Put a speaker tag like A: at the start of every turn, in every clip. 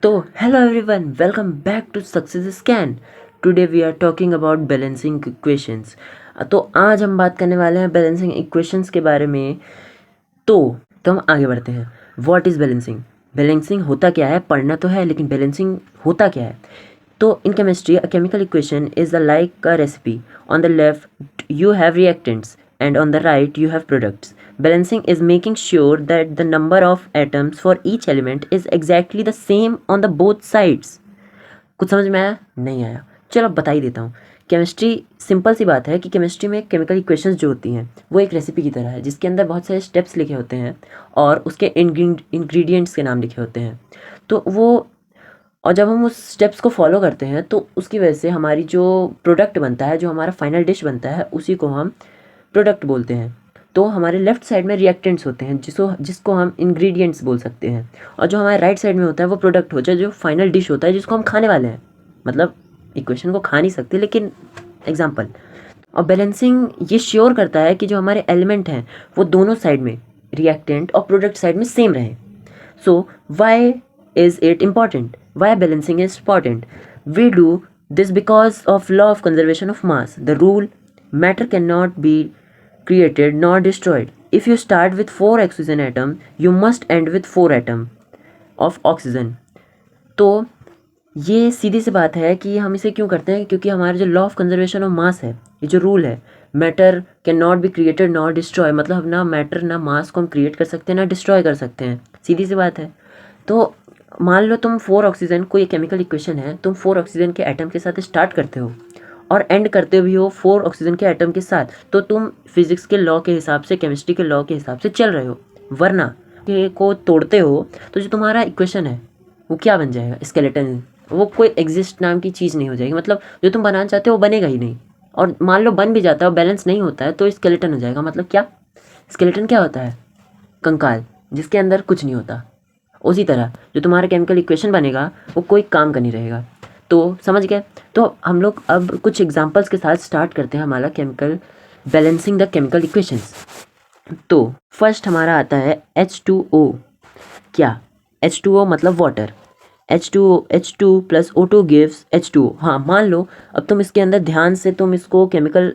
A: तो hello everyone, welcome back to Success Scan. Today we are talking about balancing equations. तो आज हम बात करने वाले हैं बैलेंसिंग इक्वेशंस के बारे में. तो हम आगे बढ़ते हैं. What is balancing? बैलेंसिंग होता क्या है? पढ़ना तो है, लेकिन बैलेंसिंग होता क्या है? तो in chemistry a chemical equation is the like a recipe. On the left you have reactants and on the right you have products. Balancing is making sure that the number of atoms for each element is exactly the same on the both sides. कुछ समझ में आया? नहीं आया? चलो बता ही देता हूँ. केमिस्ट्री सिंपल सी बात है कि केमिस्ट्री में केमिकल इक्वेशंस जो होती हैं वो एक रेसिपी की तरह है जिसके अंदर बहुत सारे स्टेप्स लिखे होते हैं और उसके इंग्रेडिएंट्स के नाम लिखे होते हैं. तो वो और जब हम उस स्टेप्स को फॉलो करते हैं तो उसकी वजह से हमारी जो प्रोडक्ट बनता है, जो हमारा फाइनल डिश बनता है, उसी को हम प्रोडक्ट बोलते हैं. तो हमारे लेफ्ट साइड में रिएक्टेंट्स होते हैं जिसको हम इंग्रेडिएंट्स बोल सकते हैं, और जो हमारे राइट साइड में होता है वो प्रोडक्ट होता है, जो फाइनल डिश होता है जिसको हम खाने वाले हैं. मतलब इक्वेशन को खा नहीं सकते, लेकिन एग्जाम्पल. और बैलेंसिंग ये श्योर करता है कि जो हमारे एलिमेंट हैं वो दोनों साइड में, रिएक्टेंट और प्रोडक्ट साइड में, सेम रहें. So why is it important? Why balancing is important? We do this because of law of conservation of mass. The rule: matter cannot be created nor destroyed. If you start with 4 oxygen atom, you must end with 4 atom of oxygen. तो ये सीधी सी बात है कि हम इसे क्यों करते हैं, क्योंकि हमारा जो law of conservation of mass है, ये जो रूल है, matter can not be created not destroy, मतलब ना मैटर ना मास को हम क्रिएट कर सकते हैं ना डिस्ट्रॉय कर सकते हैं. सीधी सी बात है. तो मान लो तुम 4 ऑक्सीजन, कोई केमिकल इक्वेशन है, तुम 4 ऑक्सीजन के एटम के साथ स्टार्ट करते हो और एंड करते भी हो 4 ऑक्सीजन के एटम के साथ, तो तुम फिजिक्स के लॉ के हिसाब से, केमिस्ट्री के लॉ के हिसाब से चल रहे हो. वरना के को तोड़ते हो तो जो तुम्हारा इक्वेशन है वो क्या बन जाएगा? स्केलेटन. वो कोई एग्जिस्ट नाम की चीज़ नहीं हो जाएगी. मतलब जो तुम बनाना चाहते हो वो बनेगा ही नहीं. और मान लो बन भी जाता है और बैलेंस नहीं होता है तो स्केलेटन हो जाएगा. मतलब क्या? स्केलेटन क्या होता है? कंकाल, जिसके अंदर कुछ नहीं होता. उसी तरह जो तुम्हारा केमिकल इक्वेशन बनेगा वो कोई काम का नहीं रहेगा. तो समझ गए? तो हम लोग अब कुछ एग्जांपल्स के साथ स्टार्ट करते हैं हमारा chemical balancing the chemical equations. तो फर्स्ट हमारा आता है H2O. क्या? H2O मतलब water. H2 plus O2 gives H2O. हाँ, मान लो अब तुम इसके अंदर ध्यान से तुम इसको केमिकल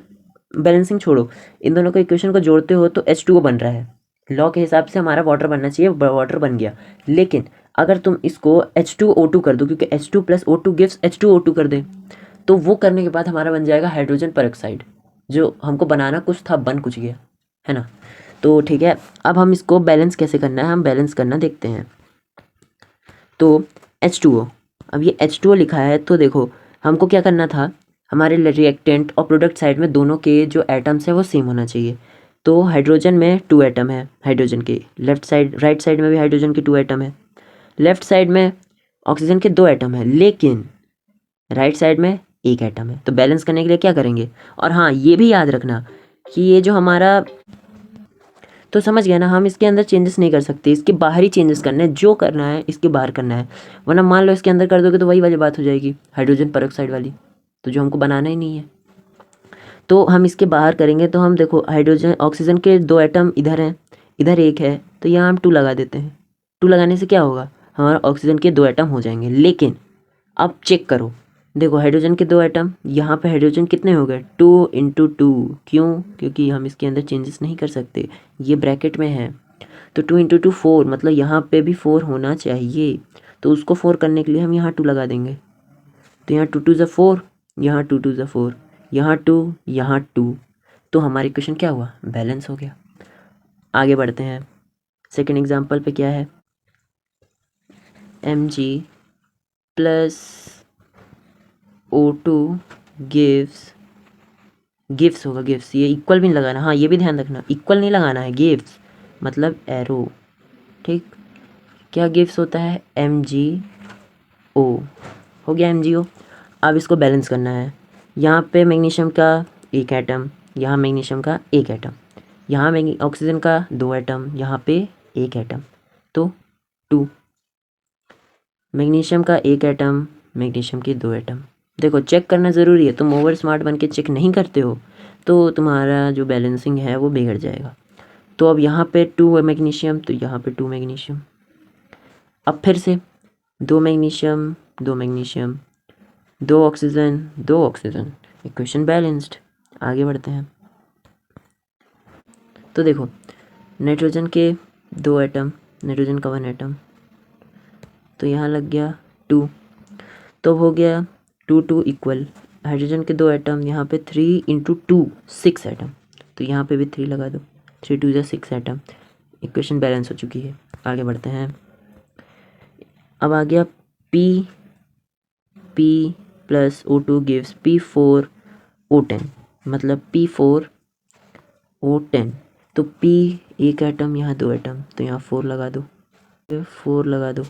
A: बैलेंसिंग छोड़ो, इन दोनों के इक्वेशन को जोड़ते हो तो H2O बन रहा है. लॉ के हिसाब से हमारा वाटर बनना चाहिए, वाटर बन गया. लेकिन अगर तुम इसको H2O2 कर दो, क्योंकि H2 plus O2 gives H2O2 कर दे, तो वो करने के बाद हमारा बन जाएगा हाइड्रोजन पेरोक्साइड. जो हमको बनाना कुछ था, बन कुछ गया, है ना? तो ठीक है, अब हम इसको बैलेंस कैसे करना है, हम बैलेंस करना देखते हैं. तो H2O, अब ये H2O लिखा है तो देखो हमको क्या करना था, हमारे रिएक्टेंट और प्रोडक्ट साइड में दोनों के जो एटम्स हैं वो सेम होना चाहिए. तो हाइड्रोजन में 2 एटम है, हाइड्रोजन के लेफ्ट साइड, राइट साइड में भी हाइड्रोजन के 2 एटम है. लेफ्ट साइड में ऑक्सीजन के 2 एटम है, लेकिन राइट साइड में 1 एटम है. तो बैलेंस करने के लिए क्या करेंगे? और हाँ, ये भी याद रखना कि ये जो हमारा, तो समझ गया ना, हम इसके अंदर चेंजेस नहीं कर सकते, इसके बाहर ही चेंजेस करना है. जो करना है इसके बाहर करना है, वरना मान लो इसके अंदर कर दोगे तो वही वाली बात हो जाएगी, हाइड्रोजन पेरोक्साइड वाली, तो जो हमको बनाना ही नहीं है. तो हम इसके बाहर करेंगे. तो हम देखो हाइड्रोजन ऑक्सीजन के 2 एटम इधर हैं, इधर 1 है, तो यहाँ हम 2 लगा देते हैं. 2 लगाने से क्या होगा? हमारा ऑक्सीजन के 2 एटम हो जाएंगे. लेकिन अब चेक करो, देखो हाइड्रोजन के 2 एटम, यहाँ पे हाइड्रोजन कितने हो गए? 2 × 2. क्यों? क्योंकि हम इसके अंदर चेंजेस नहीं कर सकते, ये ब्रैकेट में है. तो 2 × 2 4, मतलब यहाँ पे भी 4 होना चाहिए. तो उसको 4 करने के लिए हम यहाँ 2 लगा देंगे. तो यहाँ 2 × 2 = 4, यहाँ 2 × 2 = 4, यहाँ 2, यहाँ 2. तो हमारी इक्वेशन क्या हुआ? बैलेंस हो गया. आगे बढ़ते हैं. सेकेंड एग्जाम्पल पे क्या है? Mg प्लस O2 गिव्स होगा, गिव्स. ये इक्वल भी नहीं लगाना, हाँ ये भी ध्यान रखना, इक्वल नहीं लगाना है. गिव्स मतलब एरो. ठीक, क्या गिव्स होता है? MgO. हो गया MgO. अब इसको बैलेंस करना है. यहाँ पे मैग्नीशियम का 1 एटम, यहाँ मैग्नीशियम का 1 एटम, यहाँ ऑक्सीजन का 2 एटम, यहाँ पे 1 एटम, तो 2. मैग्नीशियम का 1 एटम, मैग्नीशियम के 2 एटम. देखो चेक करना ज़रूरी है, तुम ओवर स्मार्ट बन के चेक नहीं करते हो तो तुम्हारा जो बैलेंसिंग है वो बिगड़ जाएगा. तो अब यहाँ पे 2 मैग्नीशियम, तो यहाँ पे 2 मैग्नीशियम. अब फिर से 2 magnesium 2 magnesium, 2 oxygen 2 oxygen, equation balanced. आगे बढ़ते हैं। तो देखो नाइट्रोजन के 2 एटम, नाइट्रोजन का 1 एटम, तो यहाँ लग गया 2, तो हो गया 2 2 इक्वल। हाइड्रोजन के 2 एटम, यहाँ पे 3 × 2 6 एटम, तो यहाँ पे भी 3 लगा दो, 3 2 6 एटम, इक्वेशन बैलेंस हो चुकी है। आगे बढ़ते हैं। अब आ गया P plus O2 gives P4O10, मतलब P4O10, तो P एक एटम, यहाँ 2 एटम, तो यहाँ 4 लगा दो, 4 लगा दो,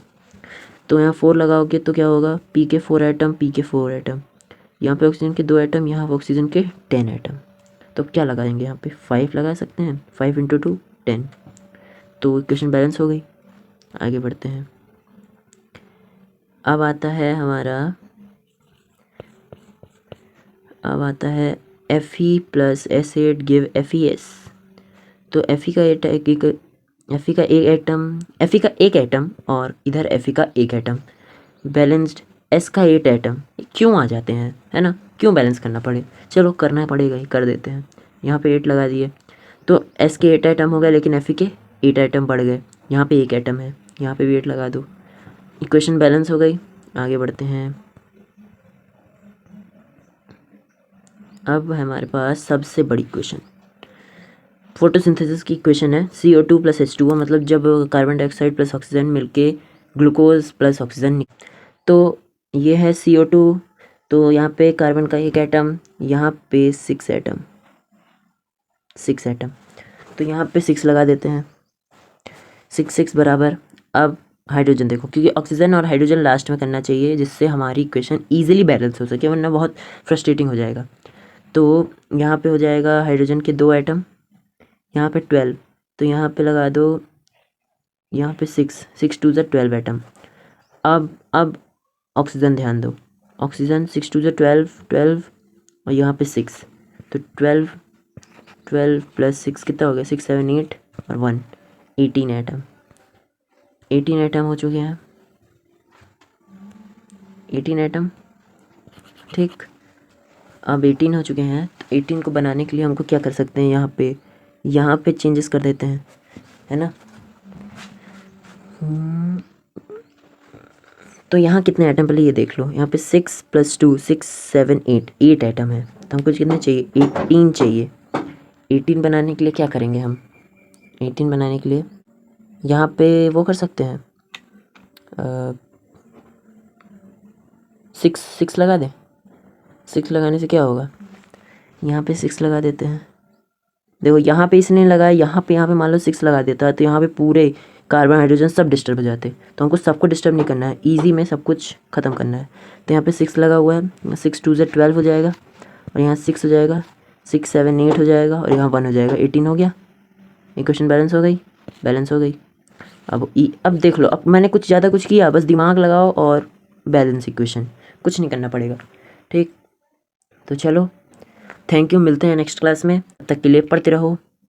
A: तो यहाँ 4 लगाओगे तो क्या होगा, P के 4 एटम, P के 4 एटम, यहाँ पे ऑक्सीजन के 2 एटम, यहाँ पे ऑक्सीजन के 10 एटम, तो क्या लगाएंगे यहाँ पे 5 लगा सकते हैं, 5 × 2 10, तो इक्वेशन बैलेंस हो गई। आगे बढ़ते हैं। अब आता है Fe plus S8 give FeS, तो Fe का एक एटम और इधर Fe का एक एटम, बैलेंस्ड S का 8 एटम, क्यों आ जाते हैं, है ना, क्यों बैलेंस करना पड़े, चलो करना पड़ेगा ही, कर देते हैं। यहाँ पे 8 लगा दिए, तो S के 8 एटम हो गए, लेकिन Fe के 8 एटम बढ़ गए, यहाँ पे एक एटम है, यहाँ पे भी 8 लगा दो, इक्वेशन बैलेंस हो गई। आगे बढ़ते हैं। अब हमारे पास सबसे बड़ी इक्वेशन, फोटोसिंथेसिस की इक्वेशन है, CO2 प्लस H2O, मतलब जब कार्बन डाइऑक्साइड प्लस ऑक्सीजन मिलके ग्लूकोज प्लस ऑक्सीजन, तो ये है CO2, तो यहाँ पे कार्बन का एक एटम, यहाँ पे 6 एटम, तो यहाँ पे 6 लगा देते हैं, 6 बराबर। अब हाइड्रोजन देखो, क्योंकि ऑक्सीजन और हाइड्रोजन लास्ट में करना चाहिए, जिससे हमारी इक्वेशन ईजिली बैलेंस हो सके, वरना बहुत फ्रस्ट्रेटिंग हो जाएगा। तो यहाँ पे हो जाएगा हाइड्रोजन के 2 एटम, यहाँ पे 12, तो यहाँ पे लगा दो, यहाँ पे 6 2 12 एटम। अब ऑक्सीजन ध्यान दो, ऑक्सीजन 6 2 12 और यहाँ पे 6, तो 12 प्लस 6 कितना हो गया, 6 7 8 और 1 18 एटम, 18 एटम हो चुके हैं, 18 एटम, ठीक। अब 18 हो चुके हैं, तो 18 को बनाने के लिए हमको क्या कर सकते हैं, यहाँ पे चेंजेस कर देते हैं, है ना। तो यहाँ कितने एटम, पहले ये देख लो, यहाँ पे 6 + 2 6 7 8 एटम है, तो हमको कितने चाहिए, 18 चाहिए। 18 बनाने के लिए क्या करेंगे हम, 18 बनाने के लिए यहाँ पे वो कर सकते हैं, 6 लगा दें, 6 लगाने से क्या होगा, यहाँ पे 6 लगा देते हैं। देखो यहाँ पे इसने लगाया, यहाँ पे मान लो 6 लगा देता है, तो यहाँ पे पूरे कार्बन हाइड्रोजन सब डिस्टर्ब हो जाते, तो हमको सबको डिस्टर्ब नहीं करना है, इजी में सब कुछ ख़त्म करना है। तो यहाँ पे 6 लगा हुआ है, 6 2 12 हो जाएगा, और यहाँ 6 हो जाएगा, 6 7 8 हो जाएगा, और यहाँ 1 हो जाएगा, 18 हो गया, इक्वेशन बैलेंस हो गई। अब देख लो, अब मैंने कुछ ज़्यादा कुछ किया, बस दिमाग लगाओ और बैलेंस इक्वेशन, कुछ नहीं करना पड़ेगा, ठीक। तो चलो, थैंक यू, मिलते हैं नेक्स्ट क्लास में, तब तक के लिए पढ़ते रहो।